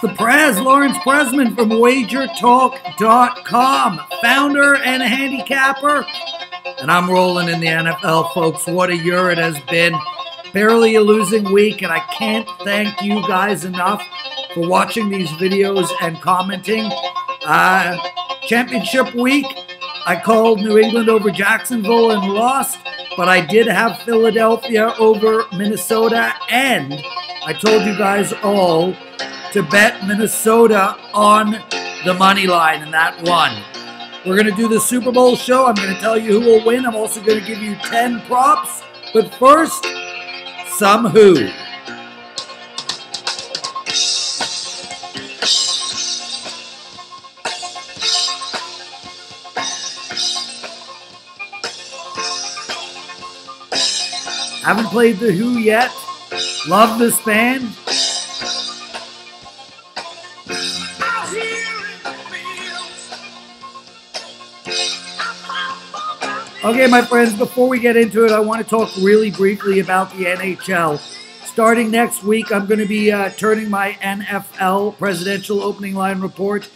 the Prez, Lawrence Prezman from WagerTalk.com, founder and a handicapper. And I'm rolling in the NFL, folks. What a year it has been. Barely a losing week, and I can't thank you guys enough for watching these videos and commenting. Championship week, I called New England over Jacksonville and lost, but I did have Philadelphia over Minnesota, and I told you guys all to bet Minnesota on the money line, and that won. We're going to do the Super Bowl show. I'm going to tell you who will win. I'm also going to give you 10 props. But first, some who. Haven't played the Who yet. Love this band. Okay, my friends, before we get into it, I want to talk really briefly about the NHL. Starting next week, I'm going to be turning my NFL Presidential Opening Line Report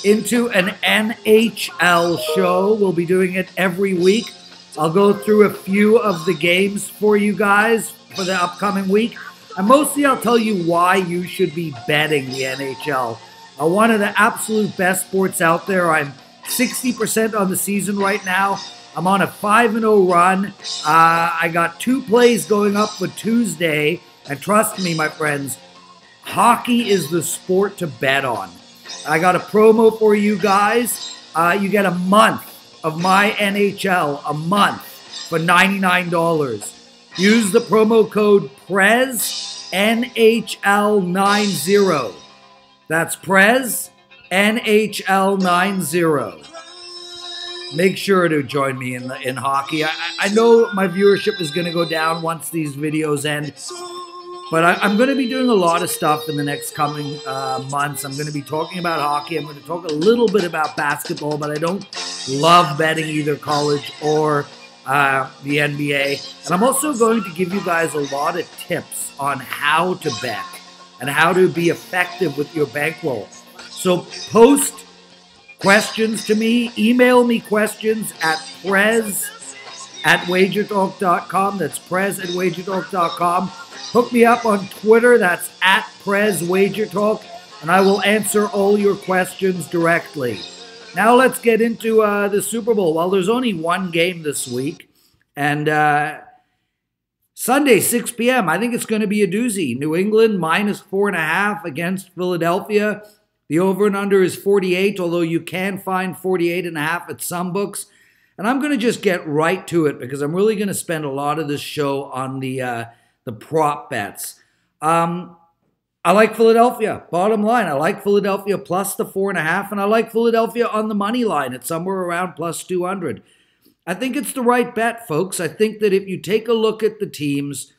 into an NHL show. We'll be doing it every week. I'll go through a few of the games for you guys for the upcoming week. And mostly I'll tell you why you should be betting the NHL. One of the absolute best sports out there. I'm 60% on the season right now. I'm on a 5-0 run. I got 2 plays going up for Tuesday. And trust me, my friends, hockey is the sport to bet on. I got a promo for you guys. You get a month of my NHL, a month, for $99. Use the promo code Prez, NHL90. That's Prez, NHL90. Make sure to join me in hockey. I know my viewership is going to go down once these videos end, but I'm going to be doing a lot of stuff in the next coming months. I'm going to be talking about hockey. I'm going to talk a little bit about basketball, but I don't love betting either college or the NBA. And I'm also going to give you guys a lot of tips on how to bet and how to be effective with your bankroll. So post questions to me. Email me questions at Prez@WagerTalk.com. That's Prez@WagerTalk.com. Hook me up on Twitter. That's @PrezWagerTalk. And I will answer all your questions directly. Now let's get into the Super Bowl. Well, there's only one game this week. And Sunday, 6 p.m., I think it's going to be a doozy. New England -4.5 against Philadelphia. The over and under is 48, although you can find 48.5 at some books. And I'm going to just get right to it because I'm really going to spend a lot of this show on the prop bets. I like Philadelphia, bottom line. I like Philadelphia plus the 4.5, and I like Philadelphia on the money line at somewhere around plus 200. I think it's the right bet, folks. I think that if you take a look at the teams,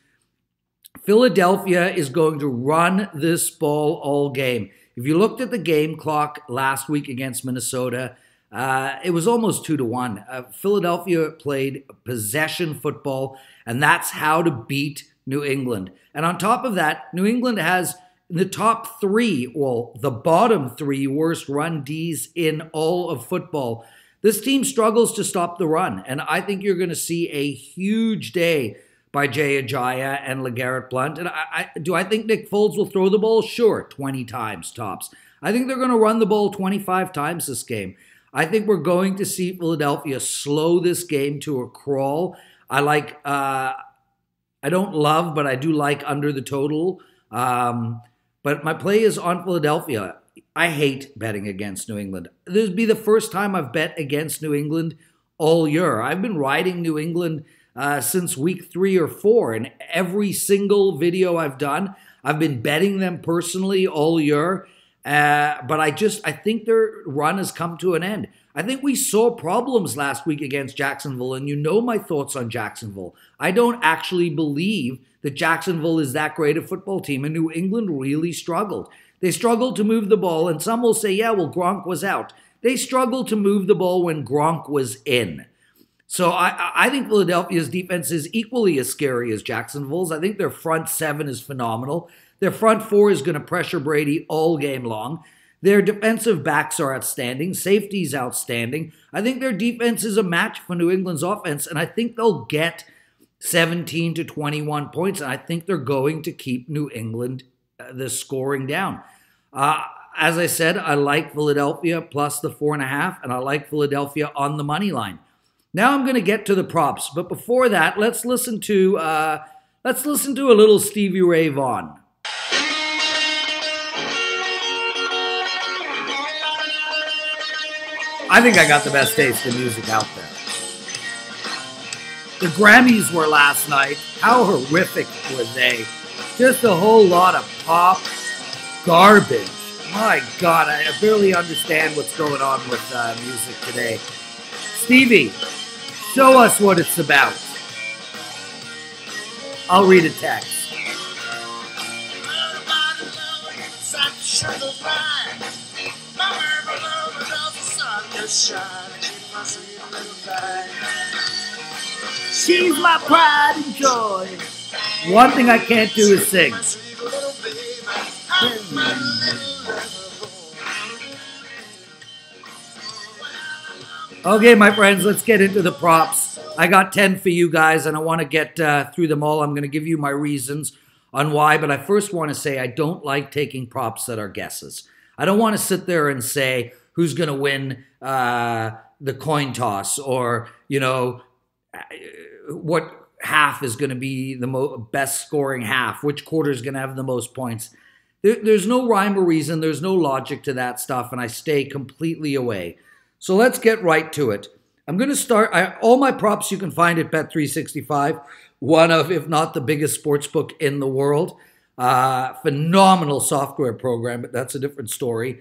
Philadelphia is going to run this ball all game. If you looked at the game clock last week against Minnesota, it was almost 2-1. Philadelphia played possession football, and that's how to beat New England. And on top of that, New England has the top 3, well, the bottom 3 worst run Ds in all of football. This team struggles to stop the run, and I think you're going to see a huge day by Jay Ajayi and LeGarrette Blount. And do I think Nick Foles will throw the ball? Sure, 20 times tops. I think they're going to run the ball 25 times this game. I think we're going to see Philadelphia slow this game to a crawl. I don't love, but I do like under the total. But my play is on Philadelphia. I hate betting against New England. This would be the first time I've bet against New England all year. I've been riding New England since week 3 or 4. And every single video I've done, I've been betting them personally all year. But I think their run has come to an end. I think we saw problems last week against Jacksonville, and you know my thoughts on Jacksonville. I don't actually believe that Jacksonville is that great a football team, and New England really struggled. They struggled to move the ball, and some will say, yeah, well, Gronk was out. They struggled to move the ball when Gronk was in. So I think Philadelphia's defense is equally as scary as Jacksonville's. I think their front seven is phenomenal. Their front four is going to pressure Brady all game long. Their defensive backs are outstanding. Safety's outstanding. I think their defense is a match for New England's offense, and I think they'll get 17 to 21 points, and I think they're going to keep New England the scoring down. As I said, I like Philadelphia plus the 4.5, and I like Philadelphia on the money line. Now I'm going to get to the props, but before that, let's listen to a little Stevie Ray Vaughan. I think I got the best taste in music out there. The Grammys were last night. How horrific were they? Just a whole lot of pop garbage. My God, I barely understand what's going on with music today. Stevie, show us what it's about. I'll read a text. She's my pride and joy. One thing I can't do is sing. Okay, my friends, let's get into the props. I got 10 for you guys, and I want to get through them all. I'm going to give you my reasons on why, but I first want to say I don't like taking props that are guesses. I don't want to sit there and say who's going to win the coin toss, or, what half is going to be the best scoring half, which quarter is going to have the most points. There's no rhyme or reason. There's no logic to that stuff, and I stay completely away. So let's get right to it. I'm going to start. All my props you can find at Bet365, one of, if not the biggest sports book in the world. Phenomenal software program, but that's a different story.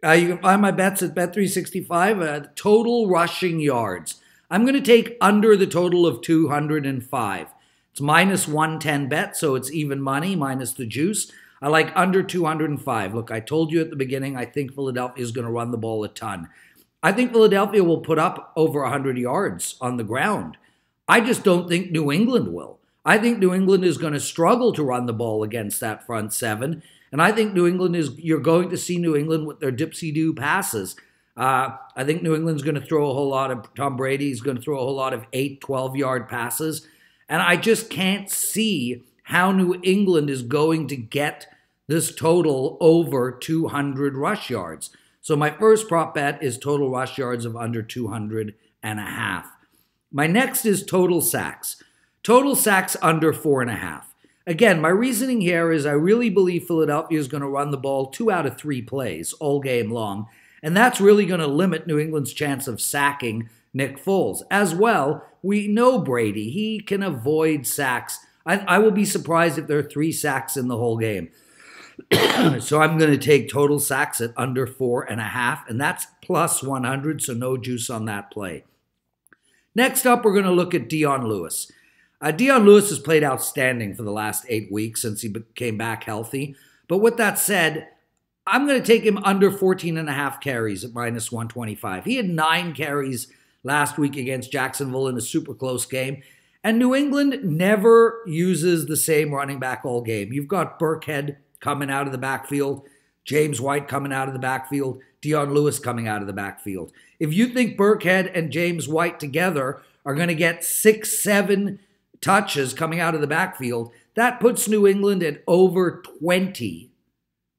You can find my bets at Bet365. Total rushing yards. I'm going to take under the total of 205. It's minus 110 bet, so it's even money, minus the juice. I like under 205. Look, I told you at the beginning, I think Philadelphia is going to run the ball a ton. I think Philadelphia will put up over 100 yards on the ground. I just don't think New England will. I think New England is going to struggle to run the ball against that front seven. And I think you're going to see New England with their dipsy-do passes. I think New England's going to throw a whole lot of, Tom Brady's going to throw a whole lot of 8, 12-yard passes. And I just can't see how New England is going to get this total over 200 rush yards. So my first prop bet is total rush yards of under 200.5. My next is total sacks. Total sacks under 4.5. Again, my reasoning here is I really believe Philadelphia is going to run the ball 2 out of 3 plays all game long. And that's really going to limit New England's chance of sacking Nick Foles. As well, we know Brady. He can avoid sacks. I will be surprised if there are 3 sacks in the whole game. So I'm going to take total sacks at under 4.5, and that's plus 100, so no juice on that play. Next up, we're going to look at Dion Lewis. Dion Lewis has played outstanding for the last 8 weeks since he came back healthy. But with that said, I'm going to take him under 14.5 carries at minus 125. He had 9 carries last week against Jacksonville in a super close game. And New England never uses the same running back all game. You've got Burkhead coming out of the backfield, James White coming out of the backfield, Dion Lewis coming out of the backfield. If you think Burkhead and James White together are going to get 6, 7 touches coming out of the backfield, that puts New England at over 20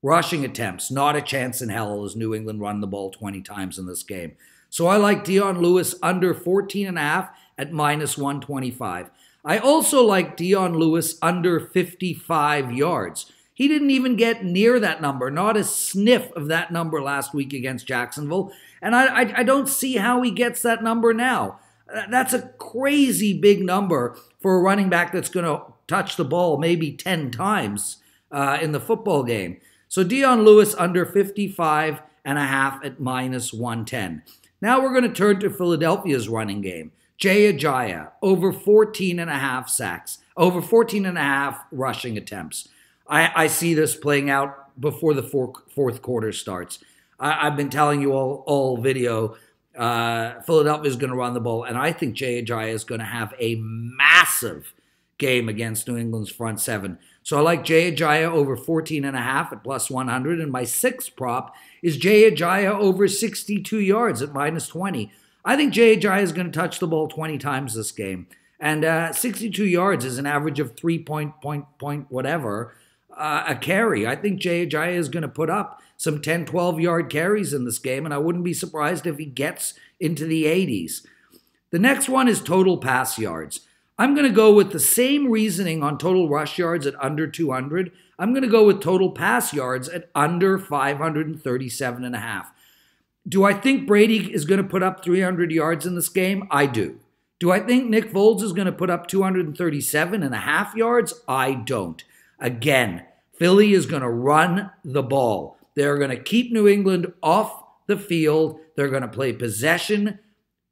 rushing attempts. Not a chance in hell as New England run the ball 20 times in this game. So I like Dion Lewis under 14.5 at minus 125. I also like Dion Lewis under 55 yards. He didn't even get near that number, not a sniff of that number last week against Jacksonville. And I don't see how he gets that number now. That's a crazy big number for a running back that's going to touch the ball maybe 10 times in the football game. So Dion Lewis under 55.5 at minus 110. Now we're going to turn to Philadelphia's running game. Jay Ajayi, over 14.5 sacks, over 14.5 rushing attempts. I see this playing out before the fourth quarter starts. I've been telling you all video, Philadelphia is going to run the ball, and I think Jay Ajayi is going to have a massive game against New England's front seven. So I like Jay Ajayi over 14.5 at plus 100. And my sixth prop is Jay Ajayi over 62 yards at minus 20. I think Jay Ajayi is going to touch the ball 20 times this game. And 62 yards is an average of 3 whatever a carry. I think Jay Ajayi is going to put up some 10, 12-yard carries in this game, and I wouldn't be surprised if he gets into the 80s. The next one is total pass yards. I'm going to go with the same reasoning on total rush yards at under 200. I'm going to go with total pass yards at under 537.5. Do I think Brady is going to put up 300 yards in this game? I do. Do I think Nick Foles is going to put up 237.5 yards? I don't. Again, Philly is going to run the ball. They're going to keep New England off the field. They're going to play possession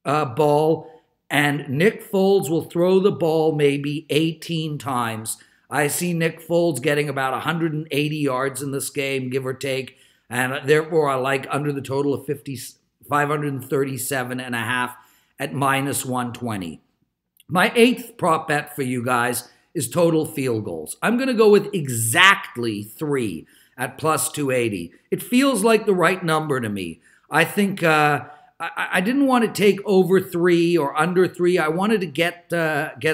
ball. And Nick Foles will throw the ball maybe 18 times. I see Nick Foles getting about 180 yards in this game, give or take. And therefore, I like under the total of 537.5 at minus 120. My eighth prop bet for you guys is total field goals. I'm going to go with exactly 3 at plus 280. It feels like the right number to me. I think I didn't want to take over 3 or under 3. I wanted to get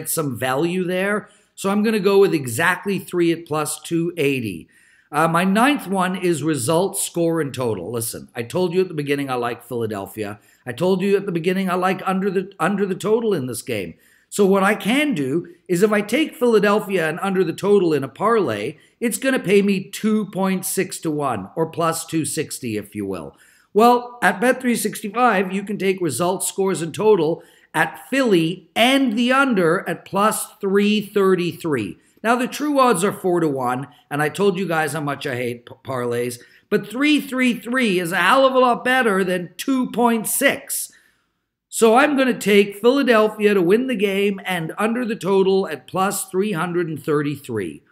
some value there. So I'm going to go with exactly 3 at plus 280. My ninth one is results, score, and total. Listen, I told you at the beginning I like Philadelphia. I told you at the beginning I like under the total in this game. So what I can do is if I take Philadelphia and under the total in a parlay, it's going to pay me 2.6 to 1 or plus 260 if you will. Well, at Bet365, you can take results, scores, and total at Philly and the under at plus 333. Now, the true odds are 4 to 1, and I told you guys how much I hate parlays, but 333 is a hell of a lot better than 2.6. So I'm going to take Philadelphia to win the game and under the total at plus 333.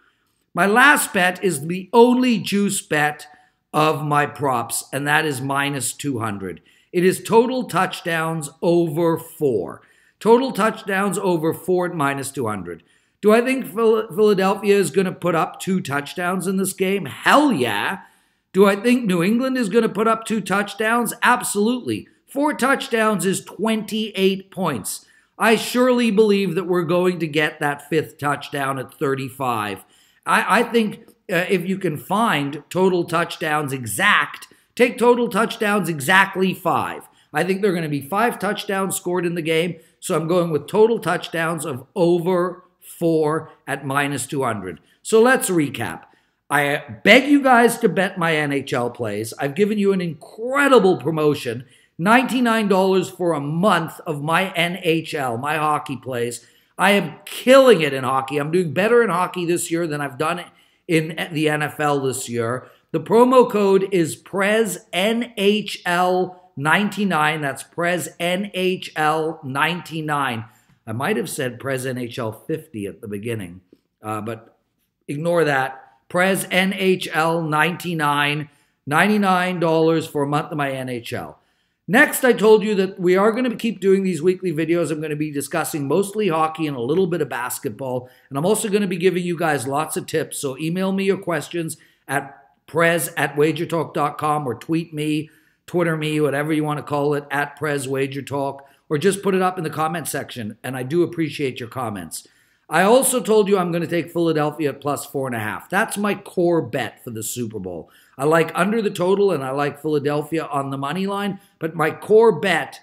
My last bet is the only juice bet of my props, and that is minus 200. It is total touchdowns over 4. Total touchdowns over 4 at minus 200. Do I think Philadelphia is going to put up 2 touchdowns in this game? Hell yeah. Do I think New England is going to put up 2 touchdowns? Absolutely. 4 touchdowns is 28 points. I surely believe that we're going to get that 5th touchdown at 35. I think if you can find total touchdowns exact, take total touchdowns exactly 5. I think there are going to be 5 touchdowns scored in the game, so I'm going with total touchdowns of over 4 at minus 200. So let's recap. I beg you guys to bet my NHL plays. I've given you an incredible promotion, $99 for a month of my NHL, my hockey plays. I am killing it in hockey. I'm doing better in hockey this year than I've done in the NFL this year. The promo code is Prez NHL 99. That's Prez NHL 99. I might have said Prez NHL 50 at the beginning, but ignore that. Prez NHL 99, $99 for a month of my NHL. Next, I told you that we are going to keep doing these weekly videos. I'm going to be discussing mostly hockey and a little bit of basketball. And I'm also going to be giving you guys lots of tips. So email me your questions at prez@wagertalk.com or tweet me, Twitter me, whatever you want to call it, at Prez WagerTalk, or just put it up in the comment section. And I do appreciate your comments. I also told you I'm going to take Philadelphia at plus 4.5. That's my core bet for the Super Bowl. I like under the total and I like Philadelphia on the money line, but my core bet,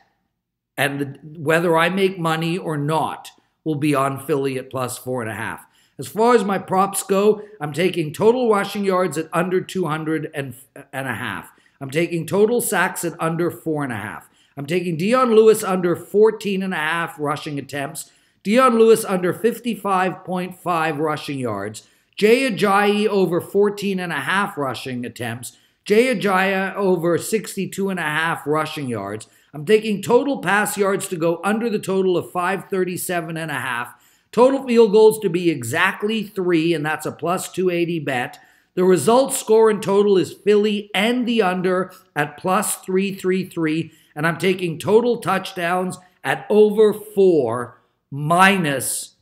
and whether I make money or not, will be on Philly at plus 4.5. As far as my props go, I'm taking total rushing yards at under 200.5. I'm taking total sacks at under 4.5. I'm taking Dion Lewis under 14.5 rushing attempts. Dion Lewis under 55.5 rushing yards. Jay Ajayi over 14.5 rushing attempts. Jay Ajayi over 62.5 rushing yards. I'm taking total pass yards to go under the total of 537.5. Total field goals to be exactly 3, and that's a plus 280 bet. The result score in total is Philly and the under at plus 333, and I'm taking total touchdowns at over 4 minus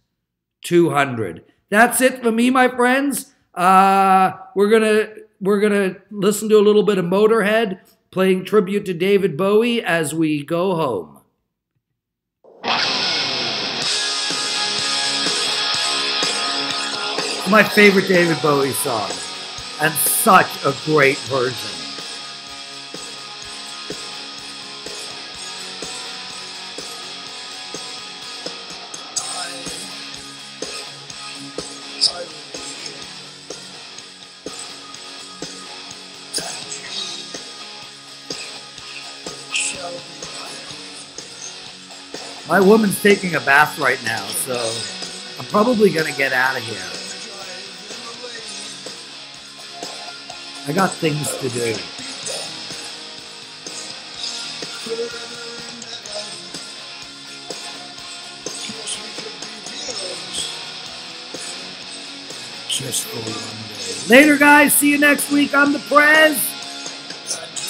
200. That's it for me, my friends. We're gonna listen to a little bit of Motorhead playing tribute to David Bowie as we go home. My favorite David Bowie song, and such a great version. My woman's taking a bath right now, so I'm probably going to get out of here. I got things to do. Just for one day. Later, guys. See you next week. I'm the Prez.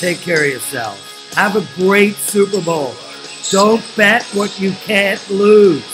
Take care of yourself. Have a great Super Bowl. Don't bet what you can't lose.